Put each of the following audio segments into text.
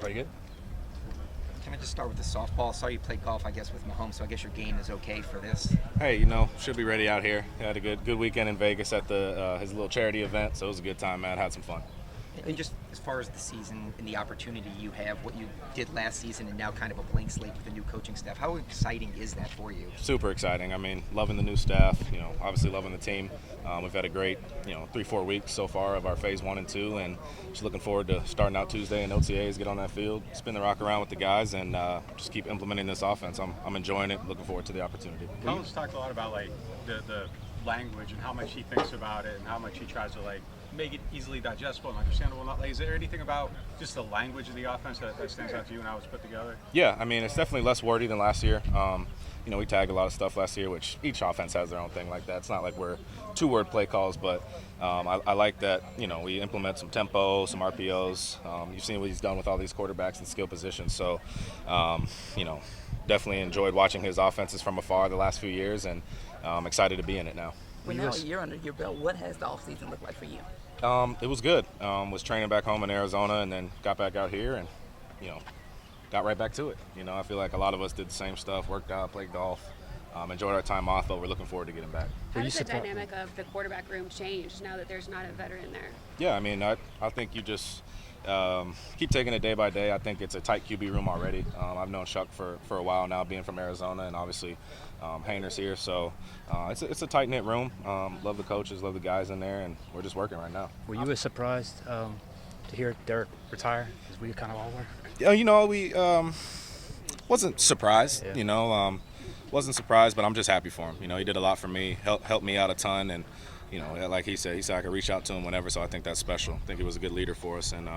Pretty good. Can I just start with the softball? I saw you play golf, I guess, with Mahomes, so I guess your game is okay for this. Hey, should be ready out here. Had a good weekend in Vegas at the his little charity event, so it was a good time, man. Had some fun. And just as far as the season and the opportunity you have, what you did last season and now kind of a blank slate with the new coaching staff, how exciting is that for you? Super exciting. I mean, loving the new staff, obviously loving the team. We've had a great, 3-4 weeks so far of our phase 1 and 2, and just looking forward to starting out Tuesday in OTAs, get on that field, spin the rock around with the guys, and just keep implementing this offense. I'm enjoying it, looking forward to the opportunity. Colin's talked a lot about the language and how much he thinks about it and how much he tries to make it easily digestible and understandable. Is there anything about just the language of the offense that stands out to you and how it's put together? Yeah, I mean, it's definitely less wordy than last year. We tagged a lot of stuff last year, which each offense has their own thing like that. It's not like we're 2-word play calls, but I like that, we implement some tempo, some RPOs. You've seen what he's done with all these quarterbacks in skill positions. So, definitely enjoyed watching his offenses from afar the last few years, and I'm excited to be in it now. Well, now a year under your belt, what has the offseason looked like for you? It was good. Was training back home in Arizona and then got back out here and, got right back to it. I feel like a lot of us did the same stuff, worked out, played golf, enjoyed our time off, but we're looking forward to getting back. How does the dynamic of the quarterback room change now that there's not a veteran there? Yeah, I mean, I think you just keep taking it day by day. I think it's a tight QB room already. I've known Chuck for a while now, being from Arizona, and obviously Hayner's here. So it's a tight-knit room. Love the coaches, love the guys in there, and we're just working right now. Were you as surprised to hear Derek retire as we kind of all were? We wasn't surprised. Yeah. Wasn't surprised, but I'm just happy for him. He did a lot for me, helped me out a ton, and like he said I could reach out to him whenever. So I think that's special. I think he was a good leader for us, and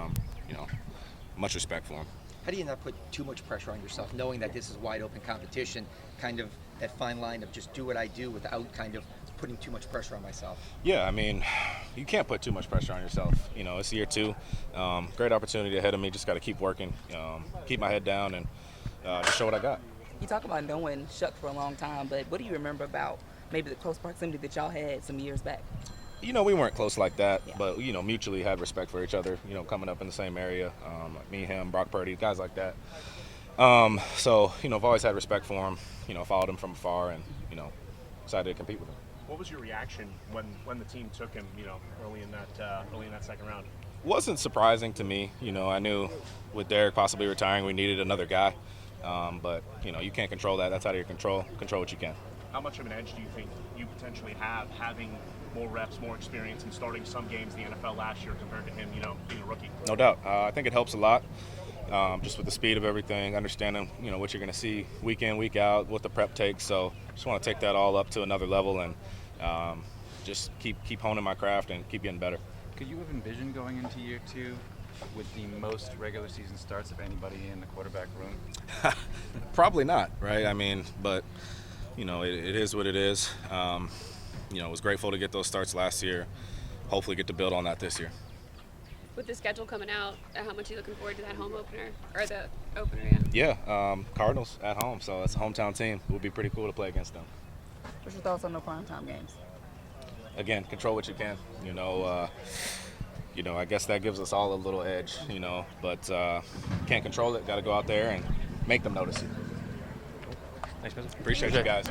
much respect for him. How do you not put too much pressure on yourself, knowing that this is wide open competition, kind of that fine line of just do what I do without kind of putting too much pressure on myself? Yeah, I mean, you can't put too much pressure on yourself. It's year 2. Great opportunity ahead of me. Just got to keep working, keep my head down, and just show what I got. You talk about knowing Chuck for a long time, but what do you remember about maybe the close proximity that y'all had some years back? We weren't close like that, Yeah. but, mutually had respect for each other, coming up in the same area, like me, him, Brock Purdy, guys like that. So, I've always had respect for him, followed him from afar, and, excited to compete with him. What was your reaction when the team took him, early in that second round? Wasn't surprising to me. I knew with Derek possibly retiring, we needed another guy. But, you can't control that. That's out of your control. Control what you can. How much of an edge do you think you potentially have having more reps, more experience, and starting some games in the NFL last year compared to him, being a rookie? No doubt. I think it helps a lot, just with the speed of everything, understanding, what you're going to see week in, week out, what the prep takes. So just want to take that all up to another level and just keep honing my craft and keep getting better. Could you have envisioned going into year 2 with the most regular season starts of anybody in the quarterback room? Probably not, right? I mean, but, it is what it is. Was grateful to get those starts last year. Hopefully get to build on that this year. With the schedule coming out, how much are you looking forward to that home opener, or the opener, Cardinals at home, so it's a hometown team. It would be pretty cool to play against them. What's your thoughts on the primetime games? Again, control what you can. I guess that gives us all a little edge, but can't control it. Got to go out there and make them notice you. Thanks, President. Appreciate you guys.